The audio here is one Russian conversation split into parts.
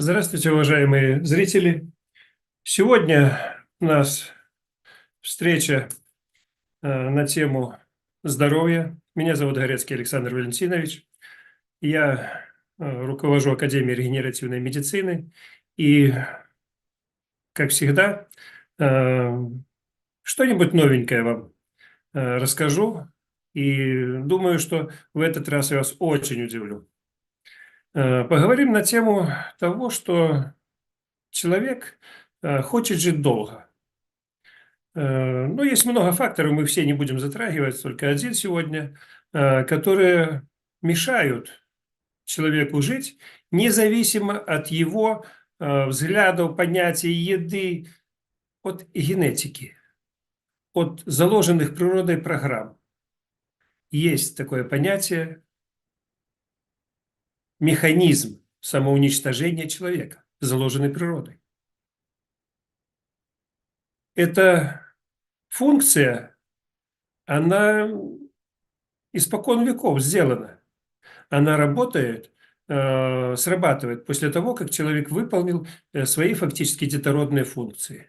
Здравствуйте, уважаемые зрители. Сегодня у нас встреча на тему здоровья. Меня зовут Горецкий Александр Валентинович. Я руковожу Академией регенеративной медицины. И, как всегда, э, что-нибудь новенькое вам расскажу. И думаю, что в этот раз я вас очень удивлю. Поговорим на тему того, что человек хочет жить долго. Ну, есть много факторов, мы все не будем затрагивать, только один сегодня, которые мешают человеку жить, независимо от его взглядов, понятий, еды, от генетики, от заложенных природой программ. Есть такое понятие механизм самоуничтожения человека, заложенный природой. Эта функция, она испокон веков сделана. Она работает, срабатывает после того, как человек выполнил свои фактически детородные функции.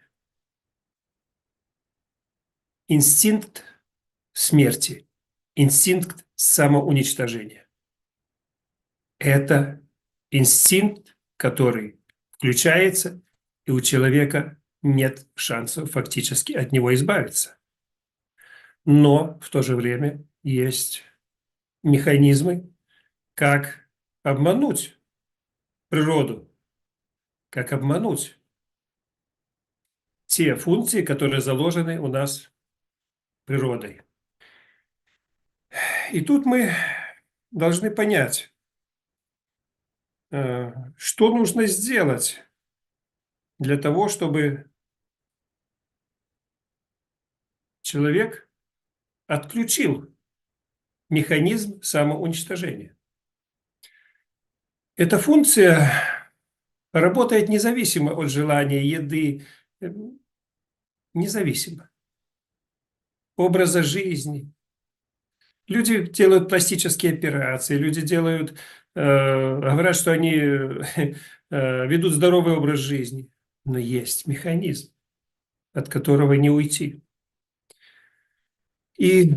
Инстинкт смерти, инстинкт самоуничтожения. Это инстинкт, который включается, и у человека нет шансов фактически от него избавиться. Но в то же время есть механизмы, как обмануть природу, как обмануть те функции, которые заложены у нас природой. И тут мы должны понять, что нужно сделать для того, чтобы человек отключил механизм самоуничтожения. Эта функция работает независимо от желания еды, э, независимо. Образа жизни. Люди делают пластические операции, люди делают, говорят, что они ведут здоровый образ жизни. Но есть механизм, от которого не уйти. И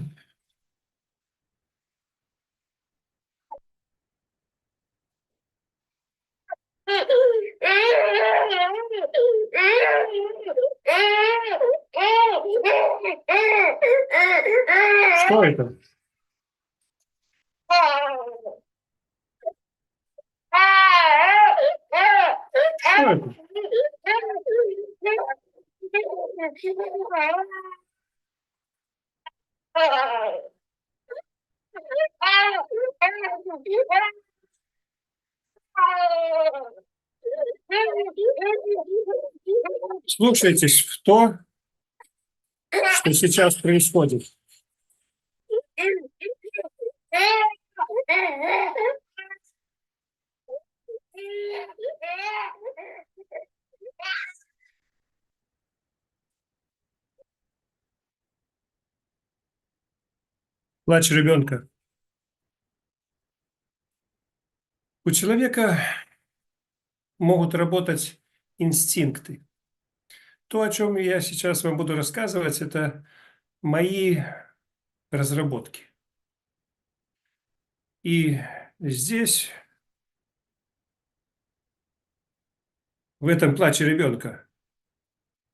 что это? Что это? Слушайтесь в то, что сейчас происходит. Плач ребенка. У человека могут работать инстинкты. То, о чем я сейчас вам буду рассказывать, это мои разработки. И здесь, в этом плаче ребенка,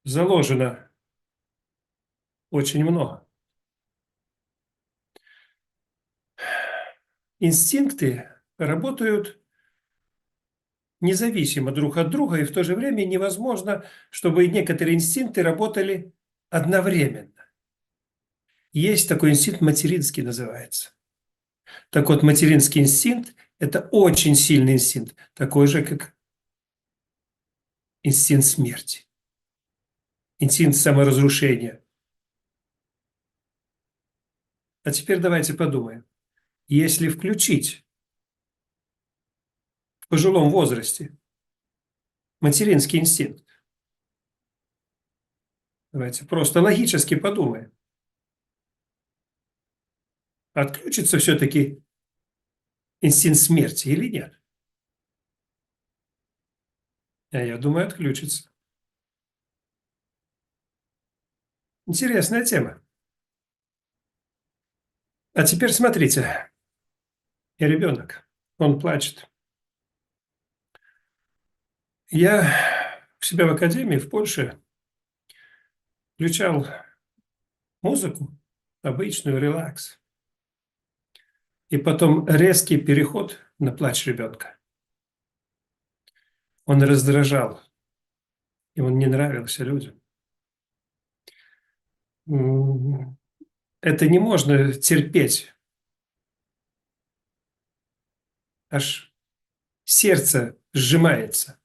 заложено очень много. Инстинкты работают независимо друг от друга, и в то же время невозможно, чтобы некоторые инстинкты работали одновременно. Есть такой инстинкт, материнский называется. Так вот, материнский инстинкт – это очень сильный инстинкт, такой же, как инстинкт смерти, инстинкт саморазрушения. А теперь давайте подумаем. Если включить в пожилом возрасте материнский инстинкт, давайте просто логически подумаем, отключится все-таки инстинкт смерти или нет? А я думаю, отключится. Интересная тема. А теперь смотрите. И ребенок, он плачет. Я у себя в академии в Польше включал музыку, обычную, релакс. И потом резкий переход на плач ребенка. Он раздражал, и он не нравился людям. Это не можно терпеть. Аж сердце сжимается,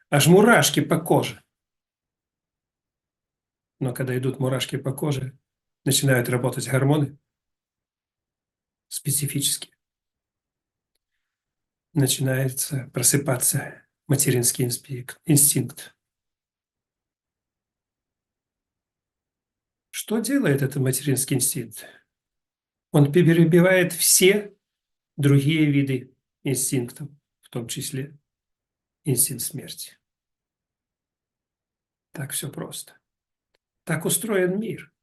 аж мурашки по коже. Но когда идут мурашки по коже, начинают работать гормоны специфические. Начинается просыпаться материнский инстинкт. Что делает этот материнский инстинкт? Он перебивает все другие виды инстинктов, в том числе инстинкт смерти. Так все просто. Так устроен мир.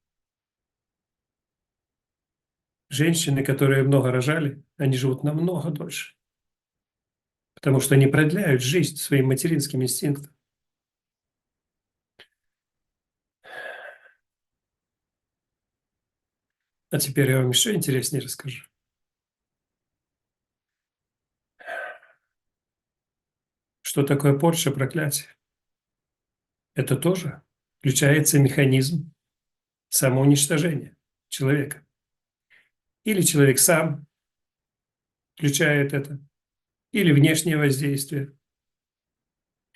Женщины, которые много рожали, они живут намного дольше, потому что они продляют жизнь своим материнским инстинктом. А теперь я вам еще интереснее расскажу. Что такое порча, проклятие? Это тоже включается механизм самоуничтожения человека. Или человек сам включает это, или внешнее воздействие.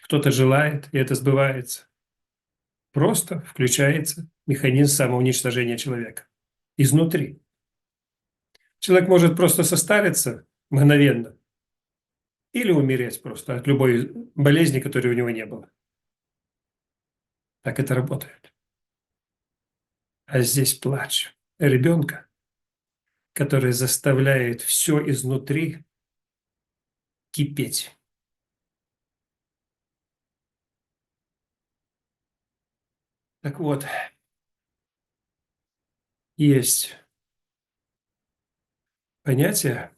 Кто-то желает, и это сбывается. Просто включается механизм самоуничтожения человека изнутри. Человек может просто состариться мгновенно или умереть просто от любой болезни, которой у него не было. Так это работает. А здесь плач ребенка, который заставляет все изнутри кипеть. Так вот, есть понятие,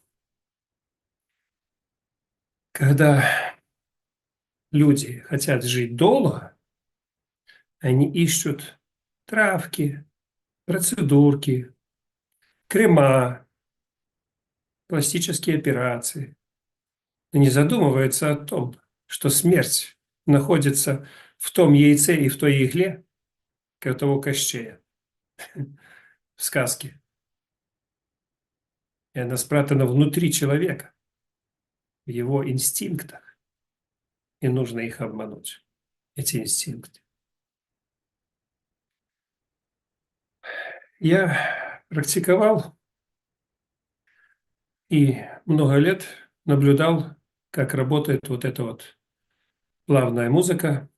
когда люди хотят жить долго, они ищут травки, процедурки, крема, пластические операции. Но не задумываются о том, что смерть находится в том яйце и в той игле, как у того Кощея в сказке. И она спрятана внутри человека, в его инстинктах. И нужно их обмануть, эти инстинкты. Я практиковал и много лет наблюдал, как работает вот эта вот плавная музыка,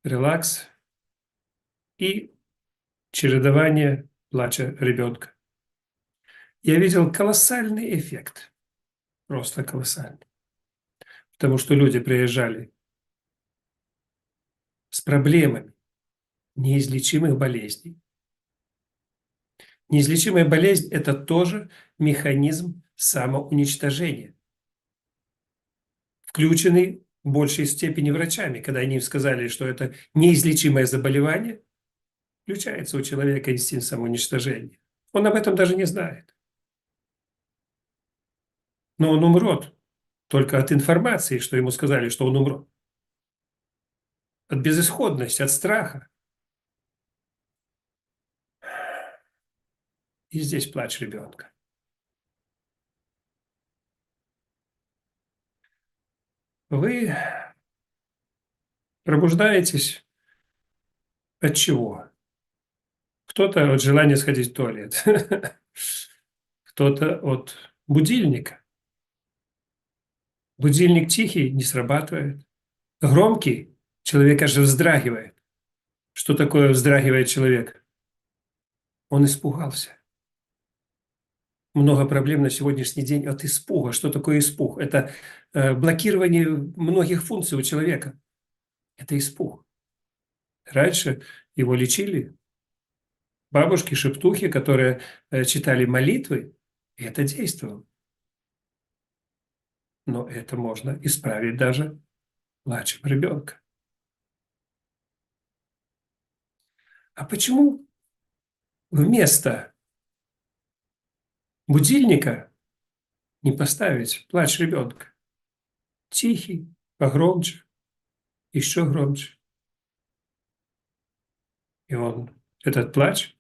релакс и чередование плача ребенка. Я видел колоссальный эффект, просто колоссальный. Потому что люди приезжали с проблемами неизлечимых болезней. Неизлечимая болезнь – это тоже механизм самоуничтожения, включенный в большей степени врачами. Когда они им сказали, что это неизлечимое заболевание, включается у человека инстинкт самоуничтожения. Он об этом даже не знает. Но он умрет только от информации, что ему сказали, что он умрет. От безысходности, от страха. И здесь плач ребенка. Вы пробуждаетесь от чего? Кто-то от желания сходить в туалет, кто-то от будильника. Будильник тихий, не срабатывает. Громкий, человек аж вздрагивает. Что такое вздрагивает человек? Он испугался. много проблем на сегодняшний день от испуга. Что такое испуг? Это блокирование многих функций у человека. Это испуг. Раньше его лечили бабушки, шептухи, которые читали молитвы, и это действовало. Но это можно исправить даже плачем ребенка. А почему вместо будильника не поставить плач ребенка? Тихий, погромче, еще громче. И этот плач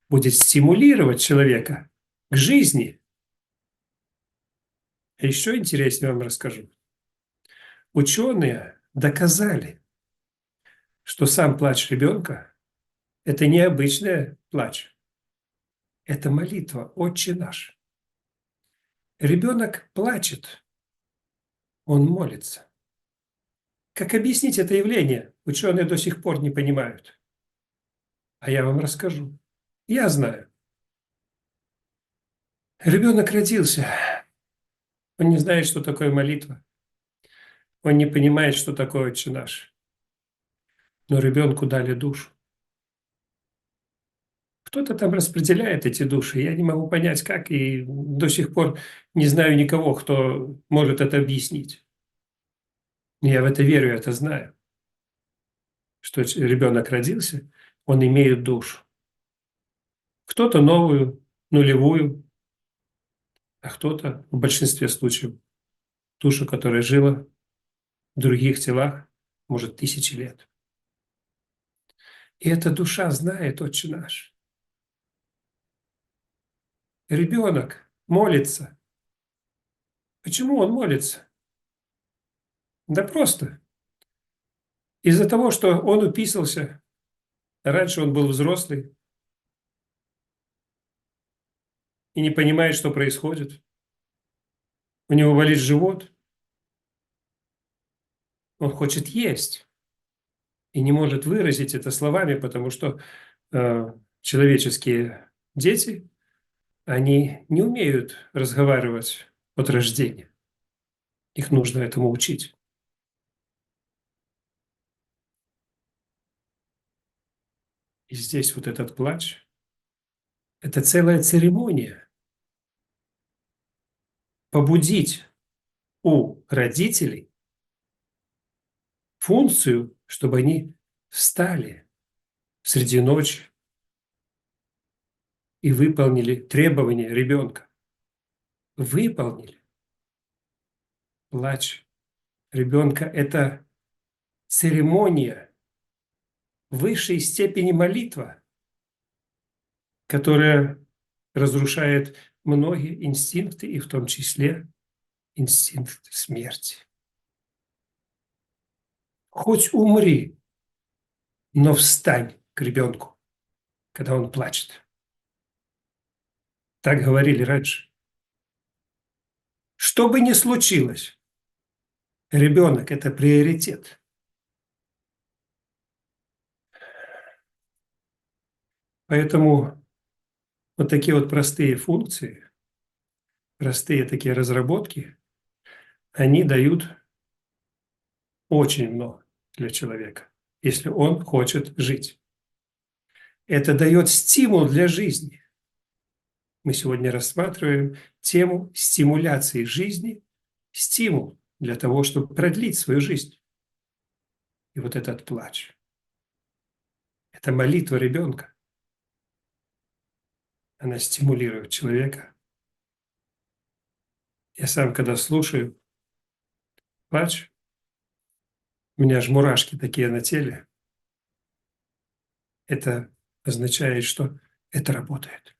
будет стимулировать человека к жизни. А еще интереснее вам расскажу. Ученые доказали, что сам плач ребенка – это не обычный плач, это молитва «Отче наш». Ребенок плачет, он молится. Как объяснить это явление, ученые до сих пор не понимают. А я вам расскажу. Я знаю. Ребенок родился, он не знает, что такое молитва, он не понимает, что такое «Отче наш». Но ребенку дали душу. Кто-то там распределяет эти души. Я не могу понять, как, и до сих пор не знаю никого, кто может это объяснить. Я в это верю, я это знаю, что ребенок родился, он имеет душу. Кто-то новую, нулевую, а кто-то в большинстве случаев душу, которая жила в других телах, может, тысячи лет. И эта душа знает «Отче наш». Ребенок молится. Почему он молится? Да просто. Из-за того, что он уписался. Раньше он был взрослый и не понимает, что происходит. У него болит живот. Он хочет есть и не может выразить это словами, потому что человеческие дети, они не умеют разговаривать от рождения. Их нужно этому учить. И здесь вот этот плач – это целая церемония. Побудить у родителей функцию, чтобы они встали среди ночи и выполнили требования ребенка. Выполнили. Плач ребенка – это церемония высшей степени молитва, которая разрушает многие инстинкты, и в том числе инстинкт смерти. Хоть умри, но встань к ребенку, когда он плачет. Так говорили раньше. Что бы ни случилось, ребенок – это приоритет. Поэтому вот такие вот простые функции, простые такие разработки, они дают очень много для человека, если он хочет жить. Это дает стимул для жизни. Мы сегодня рассматриваем тему стимуляции жизни, стимул для того, чтобы продлить свою жизнь. И вот этот плач – это молитва ребенка. Она стимулирует человека. Я сам, когда слушаю плач, у меня аж мурашки такие на теле. Это означает, что это работает.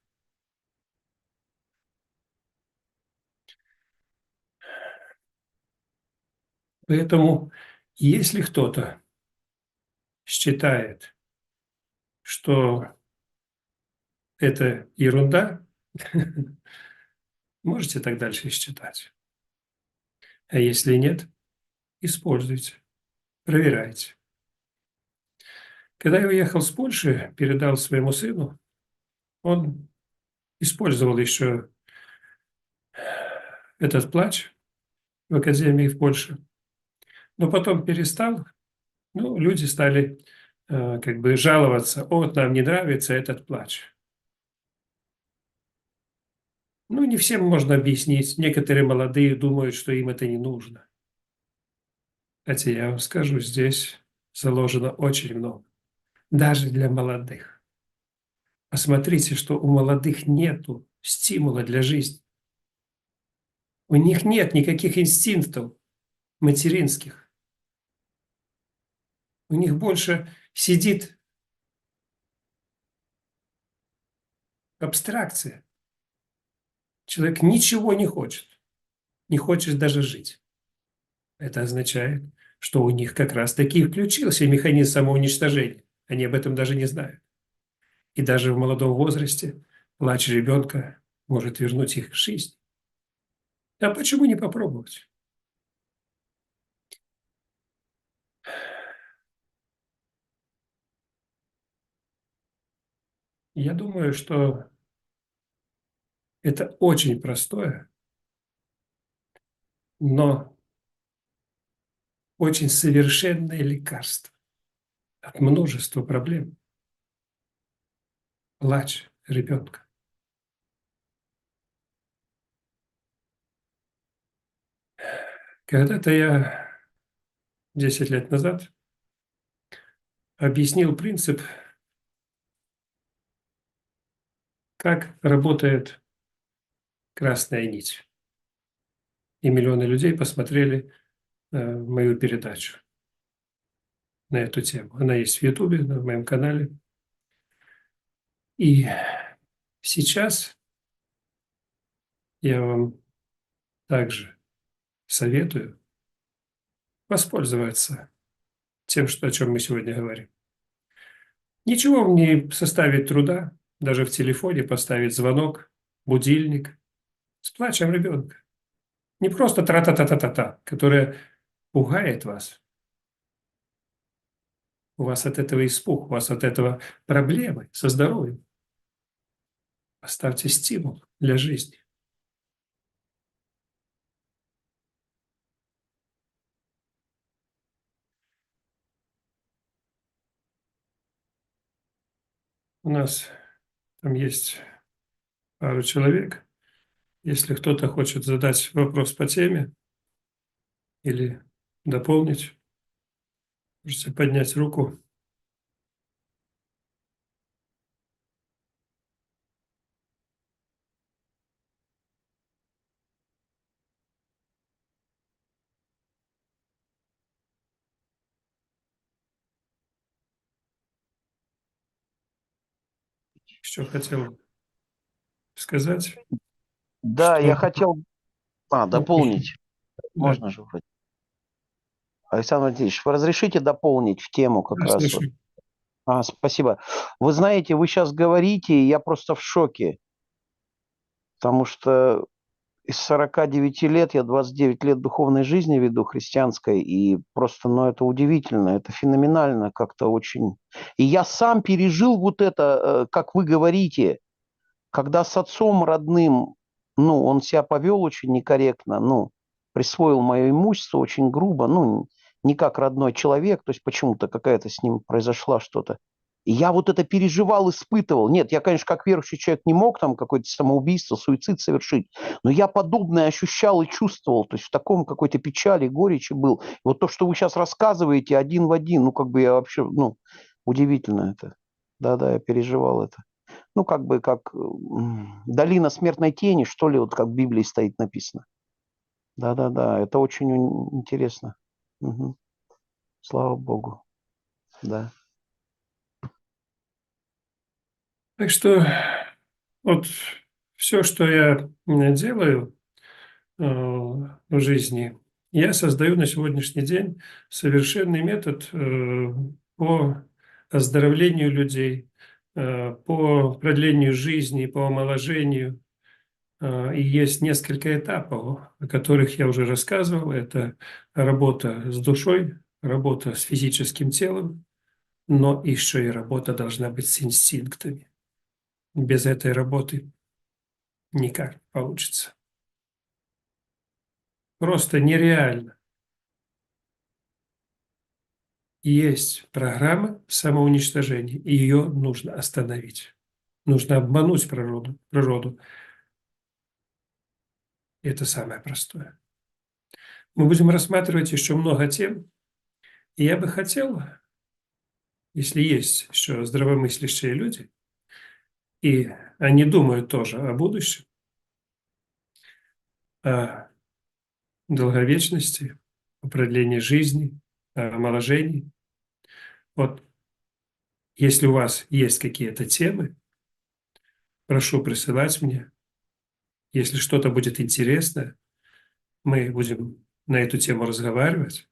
Поэтому, если кто-то считает, что это ерунда, можете так дальше считать. А если нет, используйте, проверяйте. Когда я уехал с Польши, передал своему сыну, он использовал еще этот плач в академии в Польше, но потом перестал. Ну, люди стали как бы жаловаться: вот нам не нравится этот плач. Ну, не всем можно объяснить. Некоторые молодые думают, что им это не нужно. Хотя я вам скажу, здесь заложено очень много. Даже для молодых. Посмотрите, что у молодых нету стимула для жизни. У них нет никаких инстинктов материнских. У них больше сидит абстракция. Человек ничего не хочет даже жить. Это означает, что у них как раз-таки включился механизм самоуничтожения. Они об этом даже не знают. И даже в молодом возрасте плач ребенка может вернуть их к жизни. А почему не попробовать? Я думаю, что это очень простое, но очень совершенное лекарство от множества проблем. Плач ребенка. Когда-то я 10 лет назад объяснил принцип, как работает красная нить. И миллионы людей посмотрели мою передачу на эту тему. Она есть в Ютубе, на моем канале. И сейчас я вам также советую воспользоваться тем, о чем мы сегодня говорим. Ничего вам не составит труда даже в телефоне поставить звонок, будильник с плачем ребенка. Не просто тра-та-та-та-та-та, которая пугает вас. У вас от этого испуг, у вас от этого проблемы со здоровьем. Поставьте стимул для жизни. У нас там есть пару человек. Если кто-то хочет задать вопрос по теме или дополнить, можете поднять руку. Что хотел сказать, Да, что... я хотел дополнить. Да, Можно же вроде. Александр Валентинович, вы разрешите дополнить в тему как да, раз вот? слушай. Спасибо. Вы знаете, вы сейчас говорите, и я просто в шоке, потому что из 49 лет я 29 лет духовной жизни веду, христианской, и просто, ну, это удивительно, это феноменально как-то очень. И я сам пережил вот это, как вы говорите, когда с отцом родным, ну, он себя повел очень некорректно, ну, присвоил мое имущество очень грубо, ну, не как родной человек, то есть почему-то какая-то с ним произошла что-то. И я вот это переживал, испытывал. Нет, я, конечно, как верующий человек не мог там какое-то самоубийство, суицид совершить, но я подобное ощущал и чувствовал, то есть в таком какой-то печали, горечи был. И вот то, что вы сейчас рассказываете, один в один, ну, как бы я вообще, ну, удивительно это. Да-да, я переживал это. Ну, как бы как долина смертной тени, что ли, вот как в Библии стоит написано. Да-да-да, это очень интересно. Мгм. Слава Богу, да. Так что вот все, что я делаю в жизни, я создаю на сегодняшний день совершенный метод по оздоровлению людей, по продлению жизни, по омоложению. И есть несколько этапов, о которых я уже рассказывал. Это работа с душой, работа с физическим телом, но еще и работа должна быть с инстинктами. Без этой работы никак не получится. просто нереально. Есть программа самоуничтожения, и ее нужно остановить. Нужно обмануть природу. Это самое простое. Мы будем рассматривать еще много тем, и я бы хотел, если есть еще здравомыслящие люди, и они думают тоже о будущем, о долговечности, о продлении жизни, о омоложении. Вот если у вас есть какие-то темы, прошу присылать мне. Если что-то будет интересно, мы будем на эту тему разговаривать,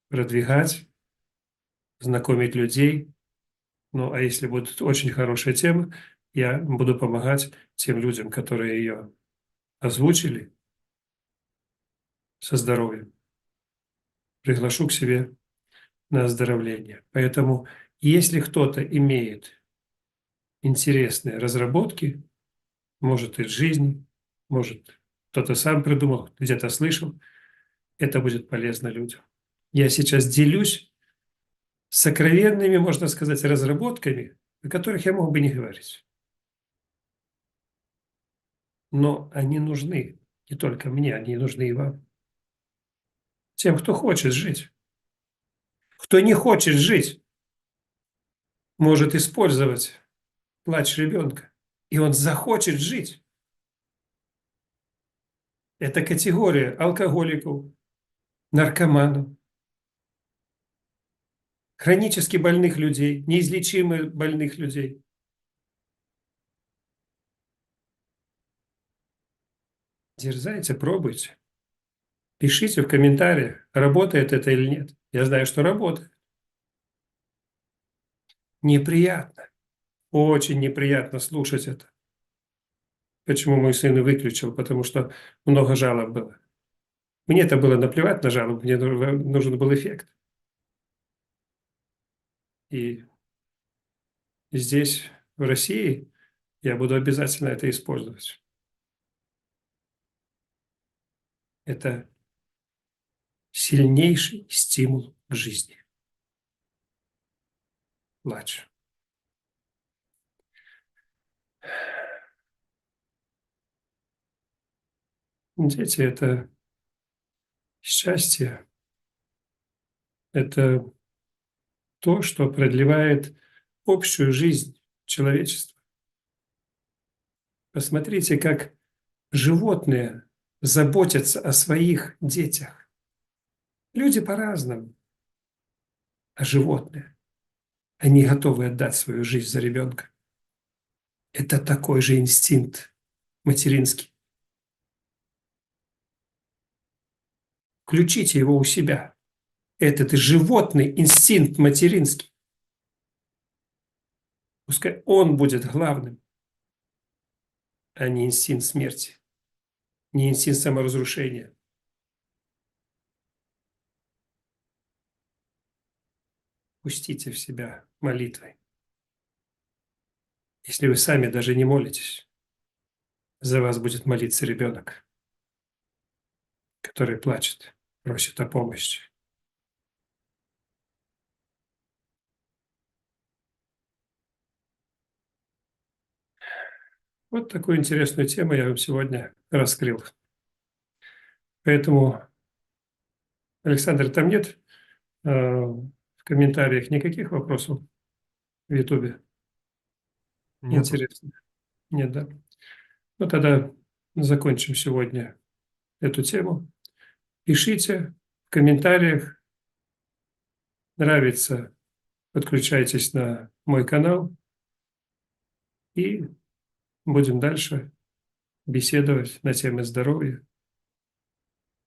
продвигать, знакомить людей. Ну, а если будет очень хорошая тема, я буду помогать тем людям, которые ее озвучили со здоровьем. Приглашу к себе на оздоровление. Поэтому, если кто-то имеет интересные разработки, может, из жизни, может, кто-то сам придумал, где-то слышал, это будет полезно людям. Я сейчас делюсь сокровенными, можно сказать, разработками, о которых я мог бы не говорить. Но они нужны не только мне, они нужны и вам. Тем, кто хочет жить. Кто не хочет жить, может использовать плач ребенка, и он захочет жить. Это категория алкоголиков, наркоманов, хронически больных людей, неизлечимо больных людей. Дерзайте, пробуйте. Пишите в комментариях, работает это или нет. Я знаю, что работает. Неприятно, очень неприятно слушать это. Почему мой сын и выключил? Потому что много жалоб было. Мне-то было наплевать на жалобы, мне нужен был эффект. И здесь, в России, я буду обязательно это использовать. Это сильнейший стимул к жизни. Плач. Дети – это счастье, это то, что продлевает общую жизнь человечества. Посмотрите, как животные заботятся о своих детях. Люди по-разному, а животные, они готовы отдать свою жизнь за ребенка. Это такой же инстинкт материнский. Включите его у себя. Этот животный инстинкт материнский. Пускай он будет главным, а не инстинкт смерти, не инстинкт саморазрушения. Пустите в себя молитвой. Если вы сами даже не молитесь, за вас будет молиться ребенок, который плачет, просит о помощи. Вот такую интересную тему я вам сегодня раскрыл. Поэтому, Александр, там нет в комментариях никаких вопросов в Ютубе? Нету. Интересно. Нет, да? Ну, тогда закончим сегодня эту тему. Пишите в комментариях. Нравится, подключайтесь на мой канал. И будем дальше беседовать на темы здоровья,